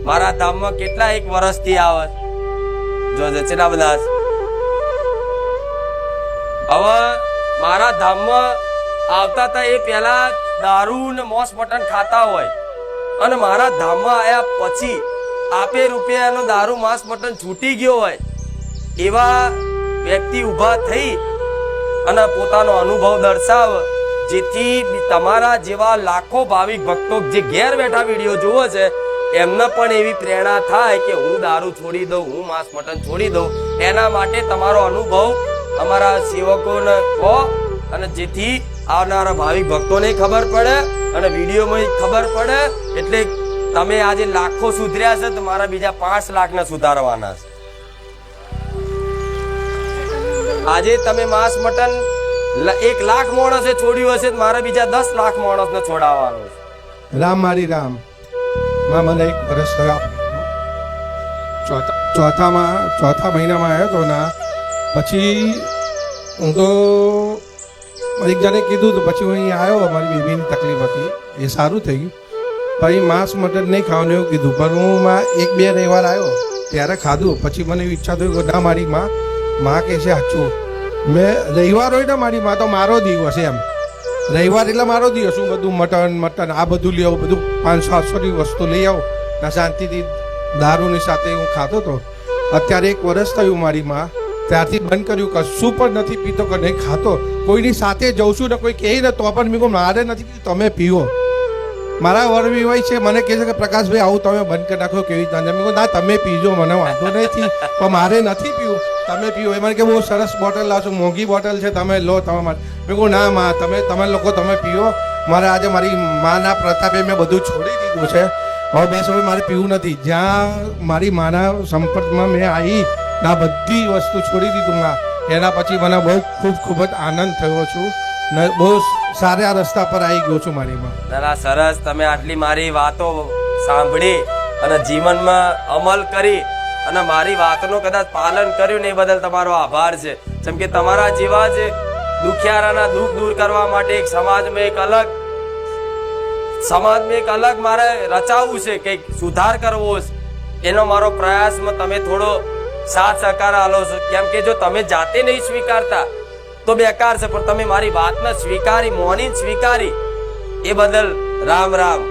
મારા ધામમાં કેટલા એક વર્ષથી આવે જો ચેલા બધા હવે મારા ધામમાં આવતા હતા એ પહેલા દારૂ ને મોસ મટન ખાતા હોય અને મારા ધામમાં આવ્યા પછી આપે રૂપિયાનો દારૂ માંસ મટન છૂટી ગયો હોય એવા વ્યક્તિ ઊભા થઈ અને પોતાનો અનુભવ દર્શાવે જેથી તમારા જેવા લાખો ભાવિક ભક્તો જે ઘેર બેઠા વિડીયો જોવે છે એમને પણ એવી પ્રેરણા થાય કે હું દારૂ છોડી દઉં, હું માંસ મટન છોડી દઉં. એના માટે તમારો અનુભવ અમારા સેવકોને કહો અને જેથી આવનારા ભાવિક ભક્તોને ખબર પડે અને વિડીયોમાં ખબર પડે. એટલે તમે આજે લાખો સુધર્યા છે તો મારા બીજા 5 લાખને સુધારવાના છે. આજે તમે માંસ મટન 1 લાખ માણસે છોડ્યું હશે મારા બીજા 10 લાખ માણસને છોડાવવાનું છે. રામ મારી રામ માં મને 1 વર્ષ થયા ચોથા મહિનામાં આવ્યો તો ના પછી હું તો એક જણે કીધું તો પછી હું અહીં આવ્યો. મારી બેબીની તકલીફ હતી એ સારું થઈ ગયું. પછી માંસ મટન નહીં ખાવાનું એવું કીધું પણ હું 1-2 રવિવાર આવ્યો ત્યારે ખાધું. પછી મને એવી ઈચ્છા થઈ કે ના મારી માં કહે છે સાચું મેં રવિવાર હોય ને મારી માં તો મારો દિવસ એમ રવિવાર એટલે મારો દિવસ. હું બધું મટન આ બધું લઈ આવું, બધું 500-800ની વસ્તુ લઈ આવું ના શાંતિથી દારૂની સાથે હું ખાતો હતો. અત્યારે 1 વર્ષ થયું મારી માં ત્યારથી બંધ કર્યું, કશું પણ નથી પીતો કે નહીં ખાતો. કોઈની સાથે જઉં છું ને કોઈ કહે ને તો પણ મેં મારે નથી પીતું, તમે પીવો. મારા વરવિવાહ છે મને કહે છે કે પ્રકાશભાઈ આવું તમે બંધ કરી નાખો કેવી રીતના. મેં કહું ના તમે પીજો મને વાંધો નથી પણ મારે નથી પીવું, તમે પીવો. એ મને કે બહુ સરસ બોટલ લાવશો, મોંઘી બોટલ છે તમે લો તમે માટે. મેં કહું ના માં તમે લોકો તમે પીવો. મારે આજે મારી માના પ્રતાપે મેં બધું છોડી દીધું છે. હવે બસ હવે મારે પીવું નથી. જ્યાં મારી માના સંપર્કમાં મેં આવી ના બધી વસ્તુ છોડી દીધું માં. એના પછી મને બહુ ખૂબ જ આનંદ થયો છું ને બહુ સારા રસ્તા પર આવી ગયો છું મારી માં. ના સરસ, તમે આટલી મારી વાતો સાંભળી અને જીવનમાં અમલ કરી અને મારી વાતનું કદાચ પાલન કર્યું ને એ બદલ તમારો આભાર છે. જેમ કે તમારા જેવા જ દુખિયારાના દુઃખ દૂર કરવા માટે એક સમાજમાં એક અલગ મારે રચાવવું છે, કંઈક સુધાર કરવો છે. એનો મારો પ્રયાસમાં તમે થોડો સાથ સહકાર આલો છો. કેમ કે જો તમે જાતે નહીં સ્વીકારતા તો બેકાર છે, પણ તમે મારી વાતને સ્વીકારી, મોની સ્વીકારી એ બદલ રામ રામ.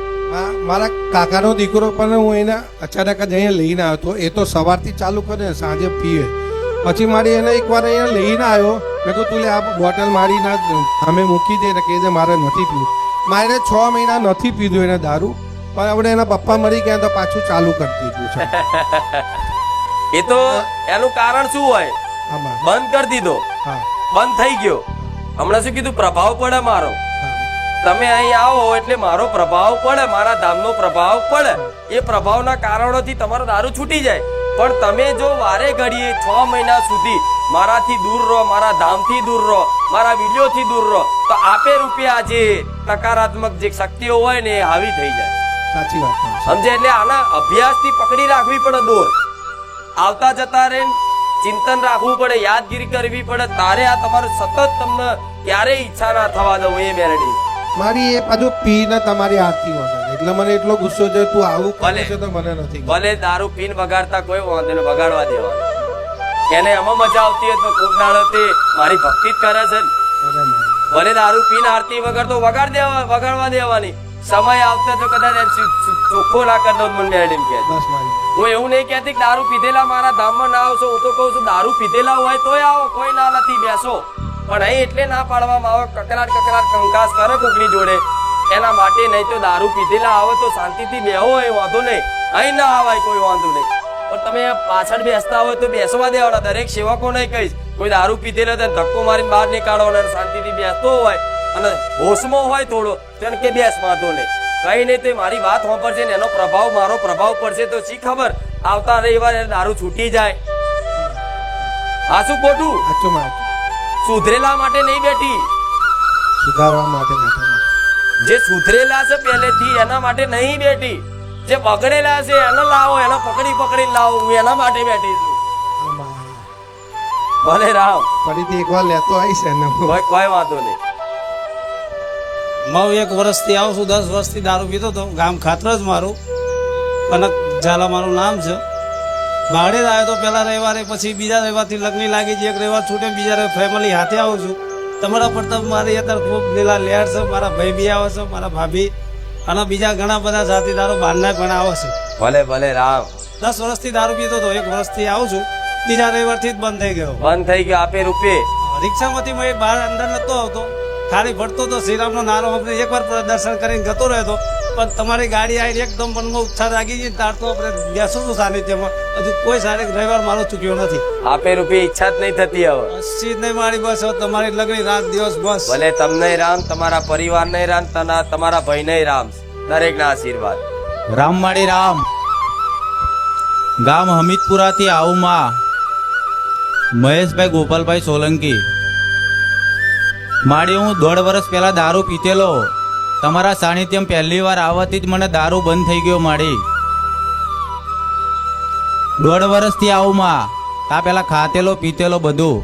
મારા કાકાનો દીકરો પણ હું એને અચાનક જ અહીંયા લઈને આવ્યો હતો. એ તો સવારથી ચાલુ કરે સાંજે પીવે. પછી મારી એને એકવાર અહીંયા લઈને આવ્યો. મેં કહું તું લે આ બોટલ મારી ના અમે મૂકી દે ને કહે છે મારે નથી પીવું. મારે 6 મહિના નથી પીધું એને દારૂ, પણ આપણે એના પપ્પા મરી ગયા તો પાછું ચાલુ કરી દીધું છે. એ તો એનું કારણ શું હોય? બંધ કરી દીધો, બંધ થઈ ગયો. હમણાં શું કીધું? પ્રભાવ પડે મારો. તમે અહીં આવો એટલે મારો પ્રભાવ પડે, મારા ધામનો પ્રભાવ પડે. એ પ્રભાવના કારણોથી તમારો દારૂ છૂટી જાય. પણ તમે જો વારે ઘડીએ 6 મહિના સુધી મારાથી દૂર રહો, મારા ધામથી દૂર રહો, મારા વિડીયોથી દૂર રહો તો આપે રૂપિયા જે સકારાત્મક જે શક્તિઓ હોય ને એ હાવી થઈ જાય. સાચી વાત સમજે? એટલે આના અભ્યાસથી પકડી રાખવી પડે દોર. આવતા જતા રે ચિંતન રાખવું પડે, યાદગીરી કરવી પડે. તારે આ તમારું સતત તમને ક્યારેય ઈચ્છા ના થવા દઉં એ મેલડી મારી. એ પાછું પીને તમારી આરતી વગાડે એટલે મને એટલો ગુસ્સો છે. તું આવું કરે છે તો મને નથી. ભલે દારૂ પીને વગાડતા કોઈ વાંધો નહીં, વગાડવા દેવાનું. એને એમાં મજા આવતી હોય તો કોક દાડો તે મારી ભક્તિ જ કરે છે. ભલે દારૂ પીને આરતી વગાડતો વગાડવા દેવાની. સમય આવતા તો કદાચ ચોખ્ખો ના કરી દઉં મને મેડમ કે. હું એવું નહીં કહેતી કે દારૂ પીધેલા મારા ધામમાં ના આવશો. હું તો કહું છું દારૂ પીધેલા હોય તોય આવો, કોઈ ના નથી બેસો. પણ અહીં એટલે ના પાડવામાં આવે કકરાટ કંકાસ કરે કોકની જોડે એના માટે. નહીં તો દારૂ પીધેલા આવે તો શાંતિથી બેહો, એ વાંધો નહીં. અહીં ના આવાય કોઈ વાંધો નહીં. પણ તમે પાછળ બેસતા હોય તો બેસવા દેવાના. દરેક સેવકો નહીં કહીશ કોઈ દારૂ પીધેલો ધક્કો મારીને બહાર નીકાળવાનો. શાંતિથી બેસતો હોય અને હોશમાં હોય થોડો તો એને કે બેસ, વાંધો નહીં. કઈ નહીં તો મારી વાત સાંભળશે ને એનો પ્રભાવ મારો પ્રભાવ પડશે તો શી ખબર આવતા રવિવારે દારૂ છૂટી જાય. હા શું ખોટું? સુધરેલા માટે નહીં બેઠી, સુધારવા માટે. જે સુધરેલા છે પહેલેથી એના માટે નહીં બેઠી. જે બગડેલા છે એને લાવો, એને પકડી લાવો. હું એના માટે બેઠી છું. ભલે રામ. ફરીથી એકવાર લેતો આવીશ એને. કોઈ વાંધો નહીં. હું 1 વર્ષથી આવું છું. 10 વર્ષથી દારૂ પીતો હતો. ગામ ખાતર જ મારું. કનક ઝાલા મારું નામ છે. ભાડે જ આવ્યો તો પહેલા રવિવારે, પછી બીજા રવિવારથી લગ્ન લાગી છે. એક રવિવાર છૂટે, બીજા રવિવાર ફેમિલી હાથે આવું છું. તમારા પર તો મારી અત્યારે ખૂબ લીલા લહેર છે. મારા ભાઈ બી આવે છે, મારા ભાભી અને બીજા ઘણા બધા સાથીદારો બહારના પણ આવે છે. ભલે ભલે રામ. 10 વર્ષથી દારૂ પીતો હતો, 1 વર્ષથી આવું છું. બીજા રવિવારથી જ બંધ થઈ ગયો. બંધ થઈ ગયો. આપે રૂપિયે રિક્ષામાંથી મેં બહાર અંદર નતો આવતો, ખાલી ફરતો તો શ્રીરામનો નારો આપણે એકવાર દર્શન કરીને જતો રહેતો. પણ તમારી ગાડી આવી એકદમ મનમાં ઉત્સાહ જાગી ગઈ. તાર તો આપણે બેસું છું સાનિધ્યમાં. હજુ કોઈ સારી રવિવાર મારો ચૂક્યો નથી. આપે રૂપિયે ઈચ્છા જ નહીં થતી હવે. હસી જ નહીં મારી, બસ હવે તમારી લગ્ન રાત દિવસ બસ. ભલે તમને રામ, તમારા પરિવારને રામ, તમારા ભાઈને રામ, દરેકના આશીર્વાદ. રામવાડી રામ. ગામ હમીદપુરાથી આવું માં મહેશભાઈ ગોપાલભાઈ સોલંકી. માડી હું 1.5 વર્ષ પહેલા દારૂ પીતેલો. તમારા સાનિધ્યમ પહેલી વાર આવવાથી જ મને દારૂ બંધ થઈ ગયો. માડી 1.5 વર્ષથી આવું માં. તા પેલા ખાતેલો પીતેલો બધું.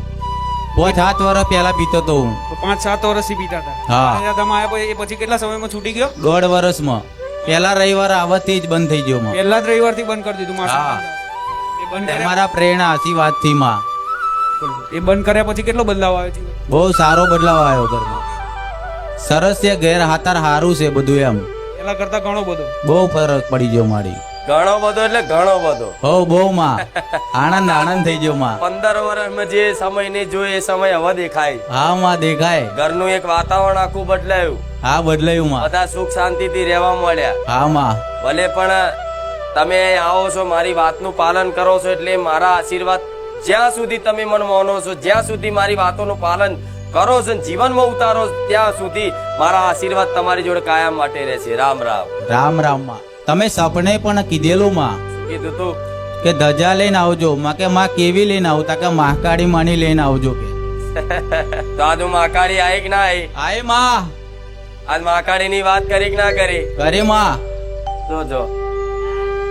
5-7 વર્ષ પહેલા પીતો તો હું. 5-7 વર્ષથી પીતા હતા. હા. અહીંયા તમે આવ્યા એ પછી કેટલા સમયમાં છૂટી ગયો? 1.5 વર્ષમાં પહેલા રવિવાર આવવાથી જ બંધ થઈ ગયો માં. પહેલા જ રવિવારથી બંધ કરી દીધું માસ. હા. એ બંધ કર્યા તમારા પ્રેરણા આશીર્વાદથી માં એ બંધ કર્યા પછી કેટલો બદલાવ આવ્યો છે? બહુ સારો બદલાવ આવ્યો ઘરમાં. સરસ છે, ઘેર હાથાર હારું છે બધું. એમ પહેલા કરતા ઘણો બધો. બહુ ફરક પડી ગયો મારી. ઘણો બધો એટલે ઘણો બધો. હો બહુ માં આનંદ થઈ ગયો માં. 15 વર્ષમાં જે સમય નહીં જોયો એ સમય હવે દેખાય. હા માં દેખાય. ઘરનું એક વાતાવરણ આખું બદલાયું. હા બદલાયું માં. બધા સુખ શાંતિથી રહેવા મળ્યા. હા માં. ભલે પણ તમે આવો છો, મારી વાતનું પાલન કરો છો, એટલે મારા આશીર્વાદ જ્યાં સુધી તમે મને માનો છો, જ્યાં સુધી મારી વાતોનું પાલન કરો છો, જીવનમાં ઉતારો ત્યાં સુધી મારા આશીર્વાદ તમારી જોડે કાયમ માટે રહેશે. રામ રામ. રામ રામ માં. તમે સપને પણ કીધેલું માં કીધું તું કે ધજા લઈને આવજો માં. કે માં કેવી લઈને આવતા? કે મહાકાળી માની લઈને આવજો કે. તો આજ હું મહાકાળી આવી કે ના આવી? આય માં. આજ મહાકાળી ની વાત કરી કે ના કરી? કરે માં. જો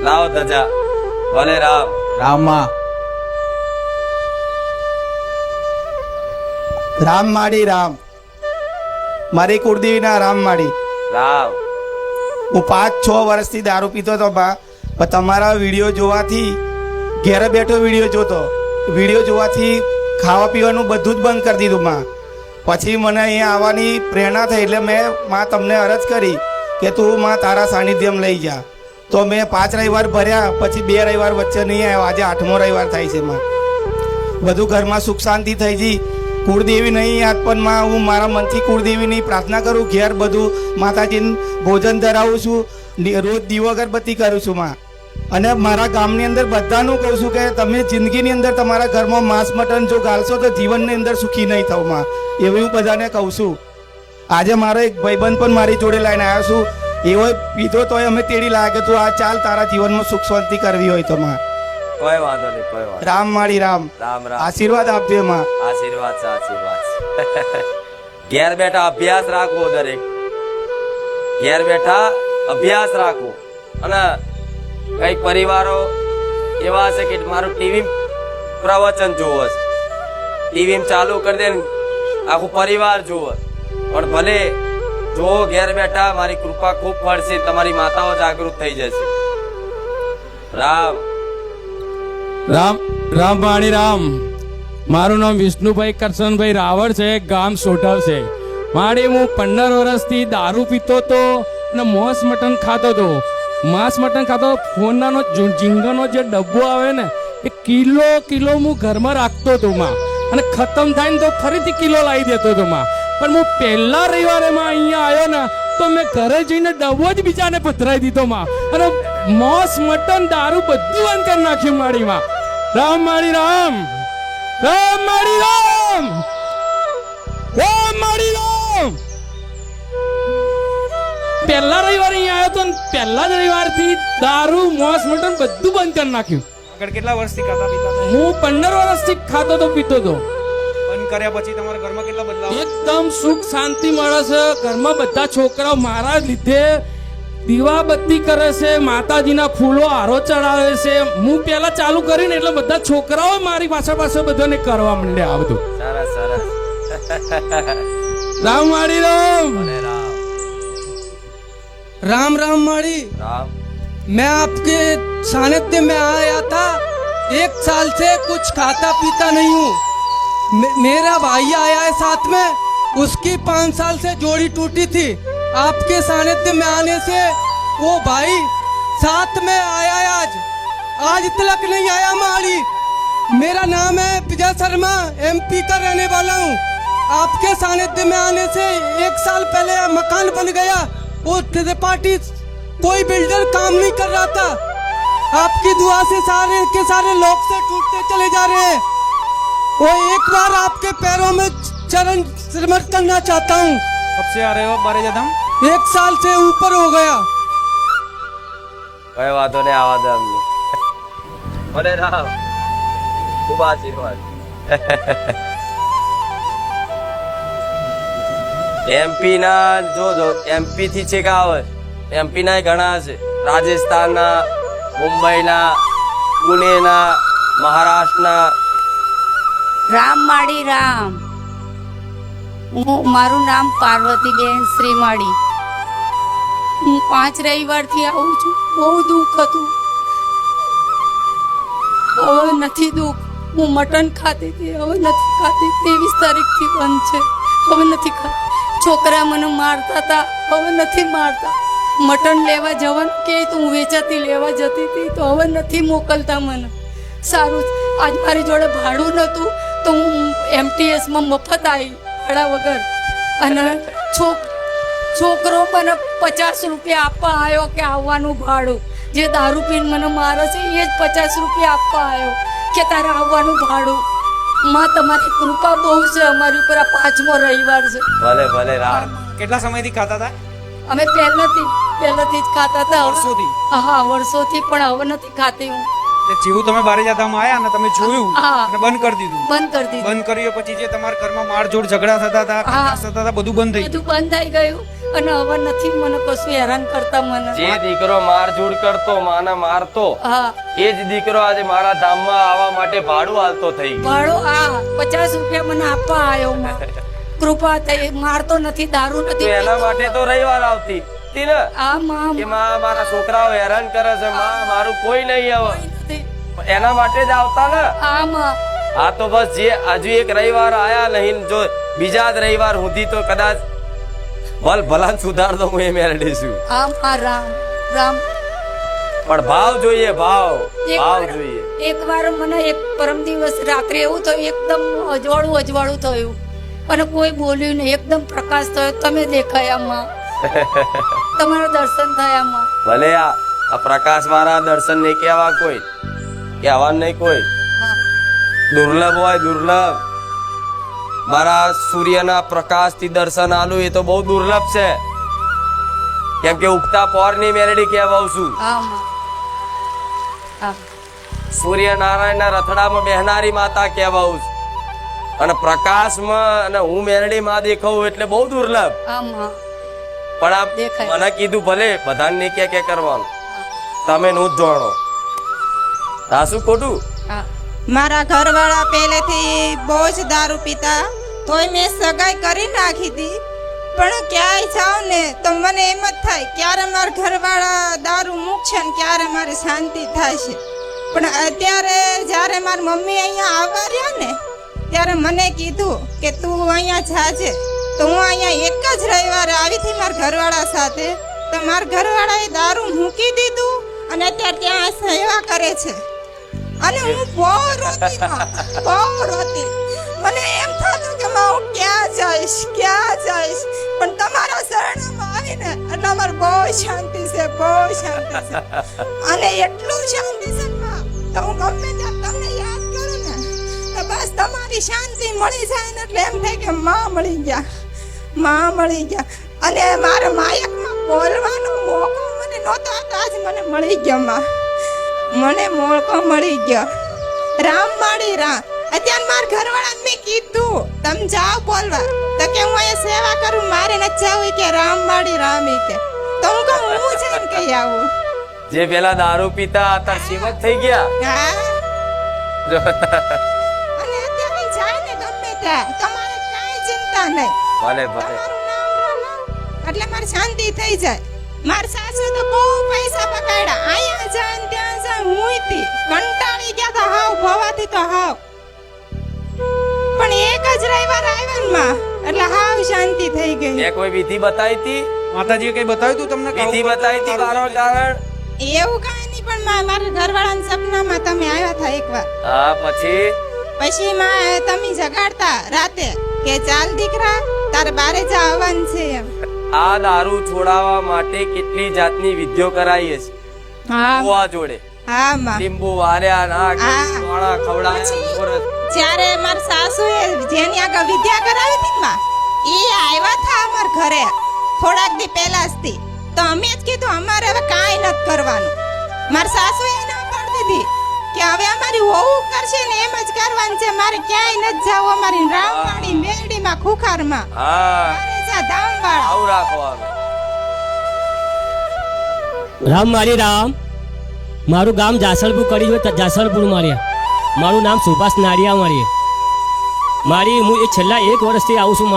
લાવો ધજા. ભલે રામ. રામ માં. રામ માડી રામ. મારી કુળદેવીના રામ માડી. રામ. હું 5-6 વર્ષથી દારૂ પીતો હતો બા, પણ તમારા વિડીયો જોવાથી ઘેરે બેઠો વિડીયો જોતો. વિડીયો જોવાથી ખાવા પીવાનું બધું જ બંધ કરી દીધું માં. પછી મને અહીંયા આવવાની પ્રેરણા થઈ, એટલે મેં માં તમને અરજ કરી કે તું માં તારા સાનિધ્યમ લઈ જા. તો મેં 5 રવિવાર ભર્યા, પછી 2 રવિવાર વચ્ચે નહીં આવ્યો. આજે 8મો રવિવાર થાય છે માં. બધું ઘરમાં સુખ શાંતિ થઈ ગઈ. કુળદેવી નહીં યાદ, પણ માં હું મારા મનથી કુળદેવીની પ્રાર્થના કરું. ઘેર બધું માતાજીને ભોજન ધરાવું છું, રોજ દીવો અગરબત્તી કરું છું માં. અને મારા ગામની અંદર બધાનું કહું છું કે તમે જિંદગીની અંદર તમારા ઘરમાં માંસ મટન જો ગાલશો તો જીવનની અંદર સુખી નહીં થવું માં. એવું હું બધાને કહું છું. આજે મારો એક ભાઈબંધ પણ મારી જોડે લઈને આવ્યો છું. એવો પીધો તોય અમે તેડી લાગે કે તું આ ચાલ, તારા જીવનમાં સુખ શાંતિ કરવી હોય તો માં. કોઈ વાંધો નહીં, કોઈ વાંધો. રામ માળી રામ. રામ રામ. આશીર્વાદ આપજો માં. આશીર્વાદ છે, આશીર્વાદ છે. ઘેર બેઠા અભ્યાસ રાખવો દરેક. ઘેર બેઠા અભ્યાસ રાખવો. અને કઈક પરિવારો એવા છે કે મારું ટીવી પ્રવચન જોવે છે, ટીવી ચાલુ કરી દે આખું પરિવાર જોવે. પણ ભલે જો ઘેર બેઠા મારી કૃપા ખૂબ પડશે, તમારી માતાઓ જાગૃત થઈ જશે. રામ રામ. રામ વાણી રામ. મારું નામ વિષ્ણુભાઈ કરશનભાઈ રાવળ છે, ગામ સોઢાવ છે. મારી હું 15 વર્ષથી દારૂ પીતો હતો અને માંસ મટન ખાતો હતો. માંસ મટન ખાતો, ફોનનો ઝીંગાનો જે ડબ્બો આવે ને એ કિલો હું ઘરમાં રાખતો હતો માં. અને ખતમ થાય ને તો ફરીથી કિલો લાવી દેતો હતો માં. પણ હું પહેલા રવિવારે માં અહીંયા આવ્યો ને તો મેં ઘરે જઈને ડબ્બો જ બીજાને પધરાવી દીધો માં. અને માંસ મટન દારૂ બધું બંધ કરી નાખ્યું માડીમાં. રામ માળી રામ. રામ માળી રામ. રામ માળી રામ. પહેલા રવિવારે અહીંયા આવ્યો તો પહેલા જ રવિવારથી દારૂ માંસ મટન બધું બંધ કરી નાખ્યું. આગળ કેટલા વર્ષથી ખાતા પીતા હતા? હું 15 વર્ષથી ખાતો તો પીતો તો. બંધ કર્યા પછી તમારા ઘરમાં કેટલા બદલાવ? એકદમ સુખ શાંતિ મળે છે. ઘરમાં બધા છોકરાઓ મારા લીધે દીવાબત્તી કરે છે, માતાજીના ફૂલો હારો ચડાવે છે. હું પેલા ચાલુ કરીને એટલે બધા છોકરાઓ મારી પાછળ બધાને કરવા માંડ્યા આ બધું. સરસ સરસ. રામ માળી રામ. ભલે રામ. રામ રામ માળી. રામ. मैं आपके सानिध्य में आया था। 1 साल से कुछ खाता पीता नहीं हूँ। मेरा भाई आया है साथ में, उसकी 5 साल से जोड़ी टूटी थी। आपके सानिध्य में आने से वो भाई साथ में आया है। आज तक नहीं आया माड़ी। मेरा नाम है विजय शर्मा, MP का रहने वाला हूँ। आपके सानिध्य में आने से 1 साल पहले मकान बन गया। वो त्रिपाठी कोई बिल्डर काम नहीं कर रहा था। आपकी दुआ से सारे के सारे लोग से टूटते चले जा रहे हैं। वो एक बार आपके पैरों में चरण सिमर करना चाहता हूँ। कब से आ रहे हो बारेजा धाम? 1 साल से ऊपर हो गया। કઈ વાંધો નહીં, આવા દે અમને. ભલે રામ, ખૂબ આશીર્વાદ. MP ના જો MP થી છે કે આવે MP ના ઘણા છે. રાજસ્થાનના, મુંબઈના, પુણેના, મહારાષ્ટ્રના. રામમાળી રામ. મારું નામ પાર્વતીબેન શ્રીમાળી. હું 5 રવિવારથી આવું છું. બહુ દુઃખ હતું, હવે નથી દુઃખ. હું મટન ખાતી હતી, હવે નથી ખાતી. 23 તારીખથી બંધ છે, હવે નથી ખાતી. છોકરા મને મારતા હતા, હવે નથી મારતા. મટન લેવા જવાનું કે તો હું વેચાતી લેવા જતી હતી, તો હવે નથી મોકલતા મને. સારું, આજ મારી જોડે ભાડું નહોતું તો હું MTSમાં મફત આવી ભાડા વગર. અને છોકરો મને 50 રૂપિયા આપવા આવ્યો કે આવવાનું ભાડું. જે દારૂ પીને મને મારે છે એ જ 50 રૂપિયા આપવા આવ્યો કે તારે આવવાનું ભાડું. માં તમારી કૃપા બહુ છે અમારી ઉપર. આ 5મો રવિવાર છે. ભલે ભલે રામ. કેટલા સમયથી ખાતા હતા? અમે પહેલેથી જ ખાતા હતા. વર્ષોથી? હા, વર્ષોથી, પણ હવે નથી ખાતી હું. જેવું તમે બારેજા ધામ આયા ને તમે જોયું હા. અને બંધ કરી દીધું. બંધ કરી દીધું. બંધ કર્યો પછી જે તમારા ઘરમાં મારઝોડ ઝઘડા થતા હતા, ત્રાસ થતા હતા, બધું બંધ થઈ બધું બંધ થઈ ગયું. અને હવે નથી મને કશું હેરાન કરતા મને. જે દીકરો મારઝૂડ કરતો, માને મારતો, હા, એ જ દીકરો આજે મારા ધામમાં આવવા માટે ભાડું હાલતો થઈ ગયો. ભાડો 50 રૂપિયા મને આપવા આવ્યો. માં કૃપા થઈ. મારતો નથી, દારૂ તો નથી એના પીતો. માટે તો રવિવાર આવતી હતી ને માં કે માં મારા છોકરાઓ હેરાન કરે છે, માં મારું કોઈ નહીં આવે, નથી. એના માટે જ આવતા ને. માં હા, તો બસ જે હજુ એક રવિવાર આયા નહીં, જો બીજા જ રવિવાર સુધી તો કદાચ ભલાન સુધાર દો, હું એ મેળવી છું. માં રામ રામ. પણ ભાવ જોઈએ, ભાવ જોઈએ. એક વાર મને એક પરમ દિવસ રાત્રે એવું થયું, એકદમ અજવાળું થયું અને કોઈ બોલ્યું નહીં. એકદમ પ્રકાશ થયો, તમે દેખાયા માં, તમારા દર્શન થયા માં. ભલે આ પ્રકાશ વાળા દર્શન નહીં કહેવા કોઈ, કહેવા નહીં કોઈ. હા, દુર્લભ હોય, દુર્લભ. મારા સૂર્યના પ્રકાશથી દર્શન આલું એ તો બહુ દુર્લભ છે. કેમ કે ઉગતા પોરની મેલડી કહેવાઉં છું. માં. હા, સૂર્યનારાયણના રથડામાં બેહનારી માતા કહેવાઉં છું. અને પ્રકાશમાં અને હું મેલડી માં દેખાવું એટલે બહુ દુર્લભ. માં. પણ આ દેખાય. મને કીધું ભલે બધાને નહીં કે કરવાનું, તમે નું જ જાણો. આ શું ખોટું? હા, મારા ઘરવાળા પહેલેથી બહુ જ દારૂ પીતા, તોય મેં સગાઈ કરી નાખી હતી. પણ ક્યાંય જાઉં ને તો મને એમ જ થાય ક્યારે મારા ઘરવાળા દારૂ મૂકશે ને ક્યારે મારી શાંતિ થાય છે. પણ અત્યારે જ્યારે મારી મમ્મી અહીંયા આવવા રહ્યા ને ત્યારે મને કીધું કે તું અહીંયા જાજે. તો હું અહીંયા એક જ રવિવારે આવી હતી મારા ઘરવાળા સાથે. તો મારા ઘરવાળાએ દારૂ મૂકી દીધું અને અત્યારે ત્યાં સેવા કરે છે. અને હું બહુ રોતી. મને એમ થતું કે હું ક્યાં જઈશ. પણ તમારા શરણમાં આવીને એટલે અમારે બહુ શાંતિ છે. અને એટલું શાંતિ છે તો હું ગમે ત્યાં તમને યાદ કરું ને તો બસ તમારી શાંતિ મળી જાય ને એટલે એમ થાય કે માં મળી ગયા. અને મારા માયકમાં બોલવાનો મોકો મને નહોતો હતો, આજ મને મળી ગયો માં. મને મોકો મળી ગયો. રામમાળી રામ. અત્યારે મારા ઘરવાળાને મેં કીધું તમે જાઓ બોલવા, તો કે હું અહીંયા સેવા કરું, મારે નથી જવું કે રામમાળી રામ કે. તો હું કહું હું જઈને કહી આવું. જે પેલા દારૂ પીતા હતા સેવક થઈ ગયા. હા, અને અત્યારે જાય ને ગમે ત્યાં તમારે કાંઈ ચિંતા નહીં. ભલે તમારું નામ લો એટલે મારી શાંતિ થઈ જાય. માર સાસુ તો બહુ પૈસા પકડ્યા, અહીંયા જાન ત્યાં જાન હુંયતી કંટાળી ગયા તા હાવ ભવાથી તો હાવ. પણ એક જ રવિવાર આવ્યો ને માં એટલે હાવ શાંતિ થઈ ગઈ. એ કોઈ વિધિ બતાવી હતી? માતાજીએ કઈ બતાવ્યું તું તમને? વિધિ બતાવી હતી કારણ? એવું કાંઈ નહીં, પણ મારા ઘરવાળાના સપનામાં તમે આવ્યા હતા એકવાર. હા, પછી માં તમે જગાડતા રાતે કે ચાલ દીકરા તારે બારે જવાનું છે એમ. આ દારૂ છોડાવવા માટે કેટલી જાતની વિધિઓ કરાઈએ છે. હા ગોવા જોડે હા માં. લીંબુ વાર્યા નાક હા. સોણા ખવડાયા ગોરસ. જ્યારે માર સાસુએ જેની આગળ વિદ્યા કરાવી હતી માં એ આવ્યા હતા અમાર ઘરે થોડાક દી પહેલા જ થી. તો અમે જ કીધું અમારે હવે કાંઈ નથી કરવાનું. માર સાસુએ ના પાડી દીધી કે હવે અમારી વહુ કરશે ને એમ જ કરવાનું છે, મારે ક્યાંય નથી જાવ. અમારી રામવાડી મેરડીમાં ખુખારમાં હા, મારે જા ધામવાળા. આવું રાખવાનું. રામ મારી રામ. મારું ગામ જાસલપુર કરી હોય જાસલપુર માર્યા. મારું નામ સુભાષ નાડિયા મારી હું એ છેલ્લા 1 વર્ષથી આવું છું.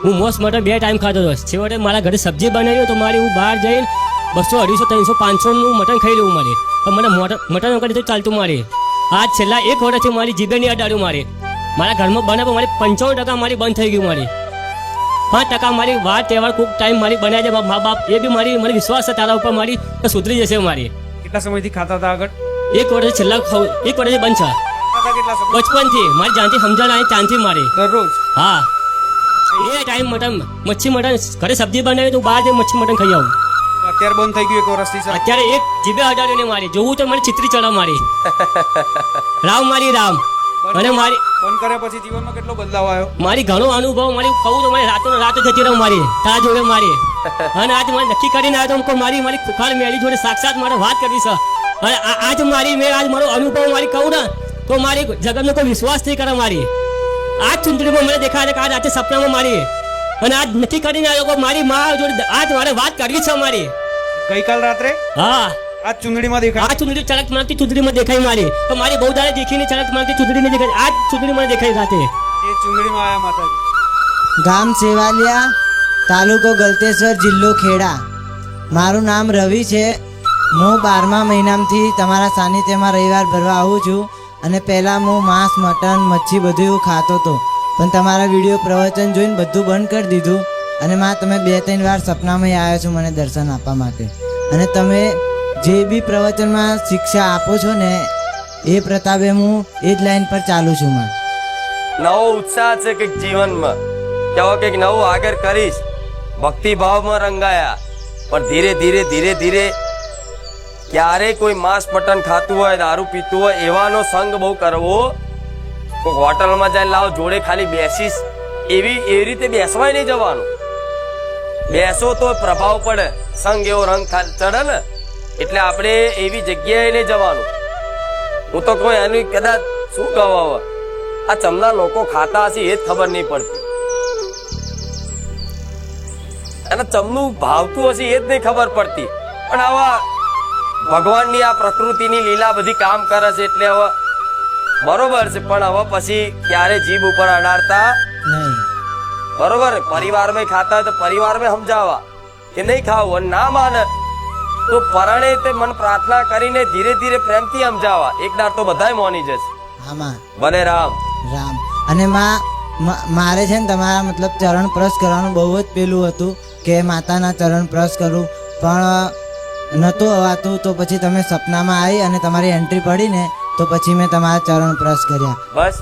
હું મોસ મટન 2 ટાઈમ ખાતો હતો. છેવટે મારા ઘરે સબ્જી બનાવી તો હું બહાર જઈને 200, 250, 300, 500 નું મટન ખાઈ લઉં પણ મને મટન વગર તો ચાલતું આજ છેલ્લા 1 વર્ષથી મારી જીભે નહીં અડાડ્યું મારા ઘરમાં બને પણ 95% મારી બંધ થઈ ગયું 5% મારી વાર તહેવાર કોઈક ટાઈમ મારી બનાવી જાય મા બાપ એ બી મને વિશ્વાસ છે તારા ઉપર તો સુધરી જશે કેટલા સમયથી ખાતા હતા આગળ? 1 વર્ષ છેલ્લા 1 વર્ષથી બંધ છે. કેટલા સમય? બચપનથી મારી જાનથી સમજણ આવી ત્યાંથી દરરોજ? હા, એ ટાઈમ મચ્છી મટન ઘરે સબ્જી બનાવી તો બહાર જઈને મચ્છી મટન ખાઈ આવું. અત્યારે બંધ થઈ ગયું 1 વર્ષથી? અત્યારે એક જીભે અડાડીને જોવું તો મને ચિત્રી ચડાવ રામ મારી રામ. અને બંધ કર્યા પછી જીવનમાં કેટલો બદલાવ આવ્યો? મારી ઘણો અનુભવ કહું તો રાતો જતી રહું તારા જોડે અને આજ મને નક્કી કરીને આવ્યો તો મારી ખુખાર મેળી જોડે સાક્ષાત મારે વાત કરવી છે. અને આજ મારો અનુભવ કહું ને તો મારી જગતનો કોઈ વિશ્વાસ નહીં કરે. આજ ચૂંટણીમાં મને દેખાય છે કે આજ સપનામાં અને આજ નક્કી કરીને આવ્યો કે મારી મા જોડે આજ મારે વાત કરવી છે ગઈકાલ રાત્રે? હા, આજ ચૂંટણીમાં દેખાય? આ ચૂંટણી ચળક મારતી ચૂંટણીમાં દેખાય તો મારી બહુ દાડે દેખીને ચળક મારતી ચૂંટણીમાં દેખાય. આજ ચૂંટણીમાં દેખાય રાતે. એ ચૂંટણીમાં આયા માતાજી. ગામ સેવાલિયા, તાલુકો ગલતેશ્વર, જિલ્લો ખેડા. મારું નામ રવિ છે. હું 12મા મહિનામાંથી તમારા સાનિધ્યમાં રવિવાર ભરવા આવું છું. અને પહેલાં હું માંસ, મટન, મચ્છી બધું એવું ખાતો હતો, પણ તમારા વિડીયો પ્રવચન જોઈને બધું બંધ કરી દીધું. અને માં તમે 2-3 વાર સપનામાં આવ્યા છો મને દર્શન આપવા માટે. અને તમે જે બી પ્રવચનમાં શિક્ષા આપો છો ને એ પ્રતાપે હું એ જ લાઈન પર ચાલુ છું. માં નવો ઉત્સાહ છે કંઈક જીવનમાં, કેવો કંઈક નવું આગળ કરીશ. ભક્તિ ભાવમાં રંગાયા, પણ ધીરે ધીરે ક્યારે કોઈ માંસ મટન ખાતું હોય, દારૂ પીતું હોય એવાનો સંગ બહુ કરવો. કોઈ હોટલમાં જઈને લાવો જોડે ખાલી બેસીશ એવી રીતે બેસવાય નહીં જવાનું. બેસો તો પ્રભાવ પડે, સંગ એવો રંગ ચડે ને. એટલે આપણે એવી જગ્યાએ નહીં જવાનું. હું તો કોઈ એનું કદાચ શું કહું હવે, આ ચમના લોકો ખાતા હશે એ જ ખબર નહીં પડતી, અને ચમનું ભાવતું હશે એ જ નહીં ખબર પડતી. પણ આવા ભગવાનની આ પ્રકૃતિની લીલા બધી કામ કરે છે એટલે હવે બરોબર છે. પણ હવે પછી ક્યારે જીભ ઉપર અડાડતા નહીં. બરોબર. પરિવારમાં ખાતા હોય તો પરિવારમાં સમજાવવા કે નહીં ખાવું, અને ના માને તો પરણે તે મન પ્રાર્થના કરીને ધીરે પ્રેમથી સમજાવવા. એક દાડ તો બધાય મોની જશે. હા માં. ભલે રામ રામ. અને મારે છે ને તમારા મતલબ ચરણ પ્રસ કરવાનું બહુ જ પેલું હતું કે માતાના ચરણ પ્રસ કરું, પણ નહોતું અવાતું. તો પછી તમે સપનામાં આવી અને તમારી એન્ટ્રી પડી ને તો પછી મેં તમારા ચરણ પ્રસ કર્યા. બસ.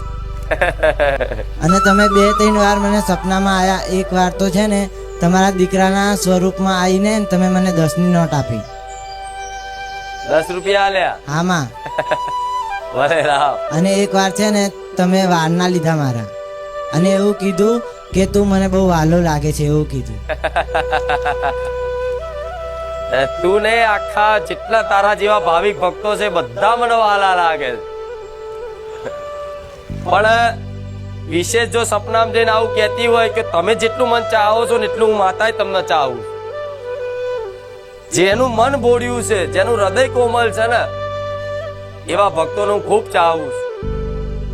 અને તમે 2-3 વાર મને સપનામાં આવ્યા. એક વાર તો છે ને તમારા દીકરાના સ્વરૂપમાં આવીને તમે મને 10ની નોટ આપી. 10 રૂપિયા આલ્યા? હા માં. ભલે રામ. અને એક વાર છે ને તમે વારના લીધા મારા, અને એવું કીધું કે તું મને બહુ વાલો લાગે છે એવું કીધું. તું ને આખા જેટલા તારા જેવા ભાવિક ભક્તો છે બધા મને વાલા લાગે. પણ વિશેષ જો સપનામાં જઈને આવું કહેતી હોય કે તમે જેટલું મન ચાહો છો ને એટલું હું માતાએ તમને ચાહું. જેનું મન બોળ્યું છે, જેનું હૃદય કોમલ છે ને એવા ભક્તોનું ખૂબ ચાહું છું.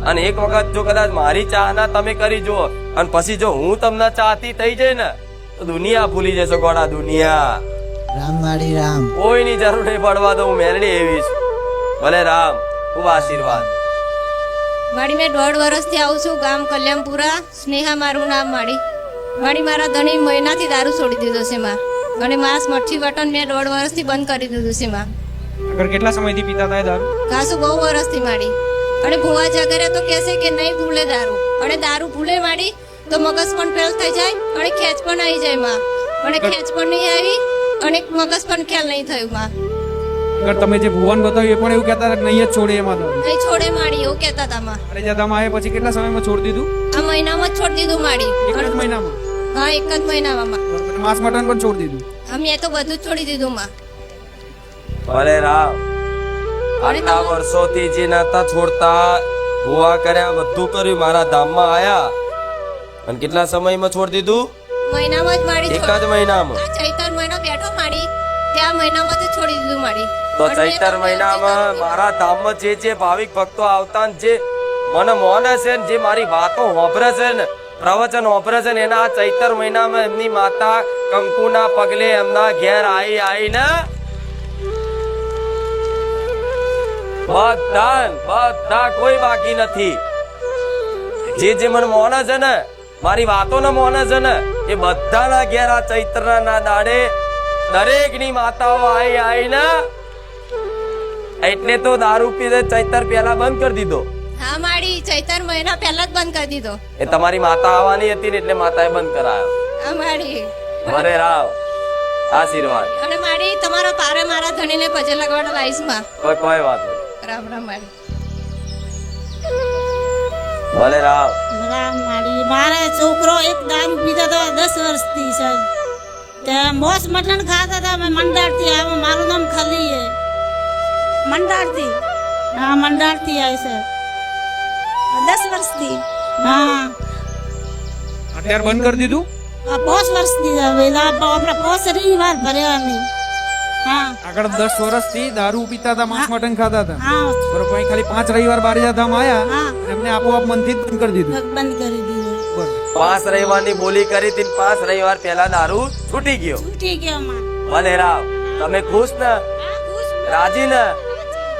અને એક વખત જો કદાચ મારી ચાહના તમે કરી જુઓ અને પછી જો હું તમને ચાહતી થઈ જાય ને તો દુનિયા ભૂલી જશો. ગોળા દુનિયા રામ માળી રામ. કોઈની જરૂર નહીં પડવા દો, હું મેલડી એવી છું. ભલે રામ, ખૂબ આશીર્વાદ. મારી મેં 1.5 વર્ષથી આવું છું ગામ કલ્યાણપુરા. સ્નેહા મારું નામ મારી. મારા ધણી મહિનાથી દારૂ છોડી દીધો છે માં. અને માંસ મઠ્ઠી બટન મેં 1.5 વર્ષથી બંધ કરી દીધું છે માં. આગળ કેટલા સમયથી પીતા હતા એ દારૂ? ખાસું બહુ વર્ષથી માડી. અને ભૂવા જાગરે તો કહેશે કે નહીં ભૂલે દારૂ. અને દારૂ ભૂલે માડી તો મગજ પણ ફેલ થઈ જાય અને ખેંચ પણ આવી જાય માં. અને ખેંચ પણ નહીં આવી અને મગજ પણ ખ્યાલ નહીં થયું માં. આગળ તમે જે ભુવન બતાવ્યું એ પણ એવું કહેતા હતા કે નહીં જ છોડે એમાં દારૂ? નહીં છોડે માડી એવું કહેતા હતા માં. અને જ્યાં તમે આવ્યા પછી કેટલા સમયમાં છોડી દીધું? આ મહિનામાં જ છોડી દીધું માડી. એક જ મહિનામાં? હા, એક જ મહિનામાં માં. માંસ મટન પણ છોડી દીધું? અમે તો બધું જ છોડી દીધું માં. ભલે રામ, આટલા વર્ષોથી જે નતા છોડતા, ભૂવા કર્યા, બધું કર્યું, મારા ધામમાં આયા અને કેટલા સમયમાં છોડી દીધું? મહિનામાં જ માડી. એક જ મહિનામાં? આ ચૈતર મહિનો બેઠો માડી ત્યાં મહિનામાં જ છોડી દીધું માડી. તો ચૈતર મહિનામાં મારા ધામમાં જે ભાવિક ભક્તો આવતા ને જે મને મોને છે ને જે મારી વાતો હોભરે છે ને પ્રવચન હોભરે છે ને એના આ ચૈતર મહિનામાં એમની માતા કંકુના પગલે એમના ઘેર આવીને બધા કોઈ બાકી નથી. જે મને મોને છે ને મારી વાતો ને મોને છે ને એ બધાના ઘેર આ ચૈત્રના દાડે દરેકની માતાઓ આવીને એટલે તો દારૂ પીને ચૈતર પહેલા બંધ કરી દીધો. હા માડી, ચૈતર મહિના પહેલા જ બંધ કરી દીધો. એ તમારી માતા આવવાની હતી ને એટલે માતાએ બંધ કરાયો. હા માડી. ભલે રાવ, આશીર્વાદ. અને માડી તમારા પારે મારા ધણીને પજે લગાવવા લાઈસ માં. કોઈ વાત નહીં. રામ રામ માડી. ભલે રાવ. રામ માડી. મારે છોકરો એક દારૂ પીતો તો 10 વર્ષથી છે. તે મોસ મટન ખાતા હતા. મેં મંડારથી આવ્યો. મારું નામ ખલી છે. મંડારથી? હા, મંડારથી આવી છે. 10 વર્ષથી. હા. અત્યારે બંધ કરી દીધું? આ 5 વર્ષથી આપણે 5 રવિવાર ભર્યા અમે. હા. આગળ 10 વર્ષથી દારૂ પીતા હતા, માંસ મટન ખાતા હતા. હા. બરોબર. અહીં ખાલી 5 રવિવાર બારીજા ધામ આયા અને એમને આપોઆપ મનથી જ બંધ કરી દીધું. બંધ કરી દીધું. બરોબર. 5 રવિવારની બોલી કરી હતી, 5 રવિવાર પહેલા દારૂ છૂટી ગયો. છૂટી ગયો માં. ભલે રાવ, તમે ખુશ ને? રાજી ને?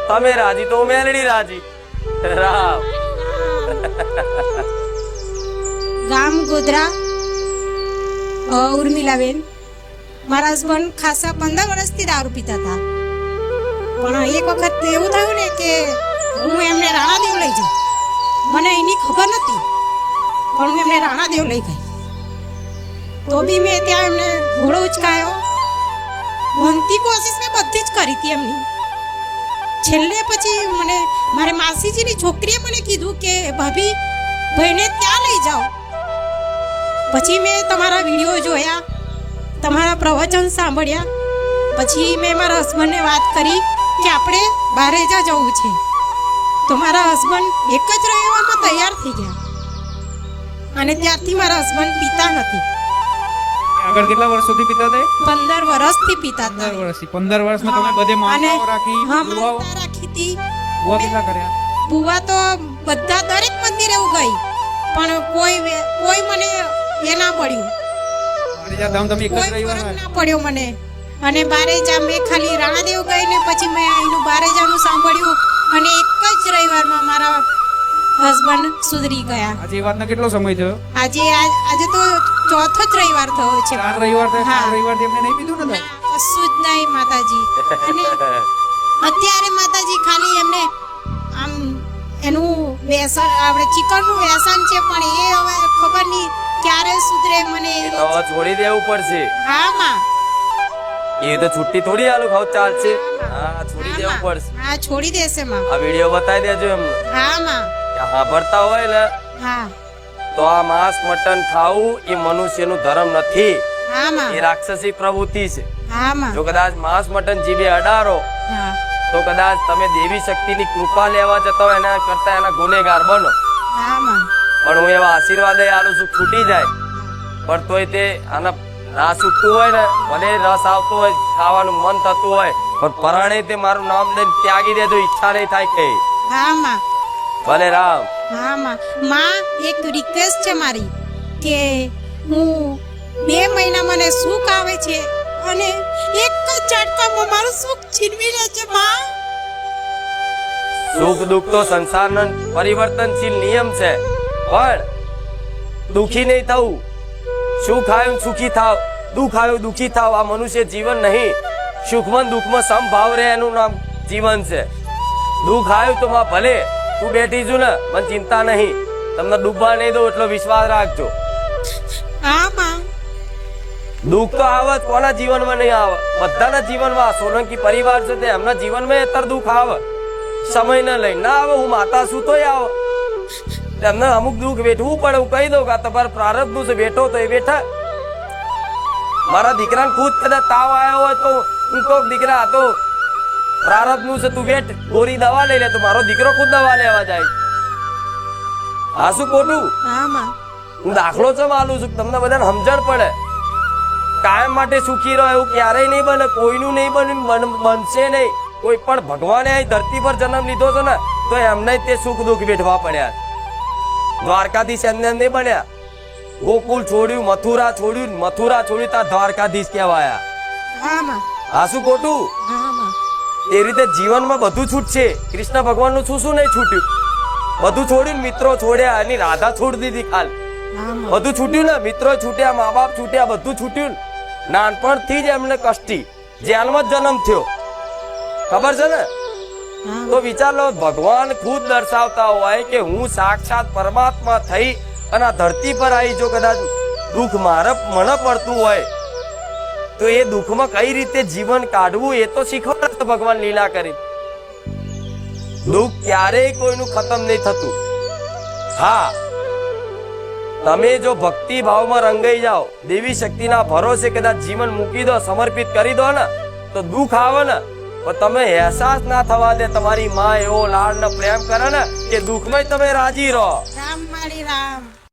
તમે રાજી તો મેલડી રાજી. રાવ. ગામ ગોધરા, ઉર્મિલાબેન. મારા હસબન્ડ ખાસા 15 વર્ષથી દારૂ પીતા હતા. પણ એક વખત એવું થયું ને કે હું એમને રાણાદેવ લઈ જાઉં. મને એની ખબર નથી પણ હું એમને રાણાદેવ લઈ ગઈ. તો બી મેં ત્યાં એમને ઘોડો ઉચકાયો. બનતી કોશિશ મેં બધી જ કરી હતી એમની. છેલ્લે પછી મને મારે માસીજીની છોકરીએ મને કીધું કે ભાભી ભાઈને ત્યાં લઈ જાઓ. પછી મેં તમારા વિડીયો જોયા, તમારા પ્રવચન સાંભળ્યા. પછી મેં મારા હસબન્ડને વાત કરી કે આપણે બારેજા જવું છે. તો મારા હસબન્ડ એક જ રવિવારમાં તૈયાર થઈ ગયા અને ત્યારથી મારા હસબન્ડ પીતા નથી. આગળ કેટલા વર્ષોથી પીતા હતા? 15 વર્ષથી પીતા હતા. 15 વર્ષથી. 15 વર્ષમાં તમે બધે માનતાઓ રાખી? હા, ભુવાઓ? માનતા રાખી હતી. ભુવા કેટલા કર્યા? ભુવા તો બધા દરેક મંદિરે હું ગઈ પણ કોઈ મને એ ના પડ્યું. બારીજા ધામ તમે એક જ કોઈ રવિવાર ફરક ના પડ્યો મને. અને બારેજા મેં ખાલી રાણાદેવ ગઈ ને પછી મેં અહીંનું બારેજાનું સાંભળ્યું અને એક જ રવિવારમાં મારા હસબન્ડ સુધરી ગયા. આજે એ વાતનો કેટલો સમય થયો? આજે તો ચોથો જ રવિવાર થયો છે. 4 રવિવાર થયા. હા. 4 રવિવારથી એમને નહીં પીધું ને? કશું જ નહીં માતાજી. અને અત્યારે માતાજી ખાલી એમને આમ એનું વ્યસન આપણે ચિકનનું વ્યસન છે પણ એ હવે ખબર નહીં ક્યારે સુધરે મને. તો હવે છોડી દેવું પડશે. હા માં. એ તો છુટ્ટી થોડી આલું ખાવ ચાલશે. હા, છોડી દેવું પડશે. હા, છોડી દેશે માં. આ વિડીયો બતાવી દેજો એમને. હા માં. સાંભળતા હોય ને હા. તો આ માંસ મટન ખાવું એ મનુષ્યનું ધર્મ નથી. હા માં. એ રાક્ષસી પ્રવૃત્તિ છે. હા માં. જો કદાચ માંસ મટન જીભે અડારો હા. તો કદાચ તમે દેવી શક્તિની કૃપા લેવા જતા હોય એના કરતા એના ગુનેગાર બનો. હા માં. પણ હું એવા આશીર્વાદ આલું છું છૂટી જાય પણ તોય તે આના રાસ ઉઠતું હોય ને ભલે રસ આવતો હોય ખાવાનું મન થતું હોય પણ પરાણે તે મારું નામ દઈને ત્યાગી દેજો. ઈચ્છા નહીં થાય કે. હા માં. ભલે રામ. હા માં એક રિક્વેસ્ટ છે મારી કે હું 2 મહિના મને સુખ આવે છે અને એક જ ઝટકામાં મારું સુખ છીનવી લે છે માં. સુખ દુઃખ તો સંસારનો પરિવર્તનશીલ નિયમ છે, પણ દુખી નહીં થવું. સુખ આવ્યું સુખી થાવ, દુઃખ આવ્યું દુખી થાવ. આ મનુષ્ય જીવન નહીં. સુખમાં દુઃખમાં સમભાવ રહે એનું નામ જીવન છે. દુઃખ આવ્યું તો માં ભલે તું બેઠી છું ને, મને ચિંતા નહીં, તમને ડૂબવા નહીં દો એટલો વિશ્વાસ રાખજો. હા માં. દુઃખ તો આવે જ, કોના જીવનમાં નહીં આવે? બધાના જીવનમાં. સોલંકી પરિવાર છે તે એમના જીવનમાં અત્યારે દુઃખ આવે, સમય ન લઈ ના આવે. હું માતા છું તોય આવે. એમને અમુક દુઃખ વેઠવું પડે. હું કહી દઉં કે આ તમારા પ્રારબ્ધનું છે, બેઠો તો એ બેઠા. મારા દીકરાને ખુદ કદાચ તાવ આવ્યો હોય તો હું કહું દીકરા આ તો પ્રારબ્ધનું છે, તું બેઠ, ગોરી દવા લઈ લે. તો મારો દીકરો ખુદ દવા લેવા જાય. હા શું ખોટું? હા માં. હું દાખલો છે માલું છું, તમને બધાને સમજણ પડે. કાયમ માટે સુખી રહો એવું ક્યારેય નહીં બને, કોઈનું નહીં બનશે નહીં. કોઈ પણ ભગવાને અહીં ધરતી પર જન્મ લીધો છે ને તો એમને તે સુખ દુઃખ વેઠવા પડ્યા. દ્વારકાધીશ એમને નહીં બન્યા. ગોકુલ છોડ્યું, મથુરા છોડ્યું, મથુરા છોડ્યું ત્યાં દ્વારકાધીશ કહેવાયા. હા માં. આ શું ખોટું? હા માં. એ રીતે જીવનમાં બધું છૂટશે. કૃષ્ણ ભગવાનનું શું શું નહીં છૂટ્યું? બધું છોડ્યું, મિત્રો છોડ્યા, એની રાધા છોડી દીધી ખાલી. બધું છૂટ્યું ને, મિત્રો છૂટ્યા, મા બાપ છૂટ્યા, બધું છૂટ્યું. નાનપણથી જ એમને કષ્ટી જેલમાં જ જન્મ થયો, ખબર છે ને? તો વિચાર લો, ભગવાન ખુદ દર્શાવતા હોય કે હું સાક્ષાત પરમાત્મા થઈ અને આ ધરતી પર આવી. જો કદાચ દુઃખ મને પડતું હોય તો એ દુઃખમાં કઈ રીતે જીવન કાઢવું એ તો શીખવાડે ભગવાન લીલા કરી. દુઃખ ક્યારેય કોઈનું ખતમ નહીં થતું. હા, તમે જો ભક્તિ ભાવમાં રંગાઈ જાઓ, દેવી શક્તિના ભરોસે કદાચ જીવન મૂકી દો, સમર્પિત કરી દો ને, તો દુઃખ આવે ને પણ તમે અહેસાસ ના થવા દે. તમારી માં એવો લાડ ને પ્રેમ કરે ને કે દુઃખમાં તમે રાજી રહો. રામ મારી રામ.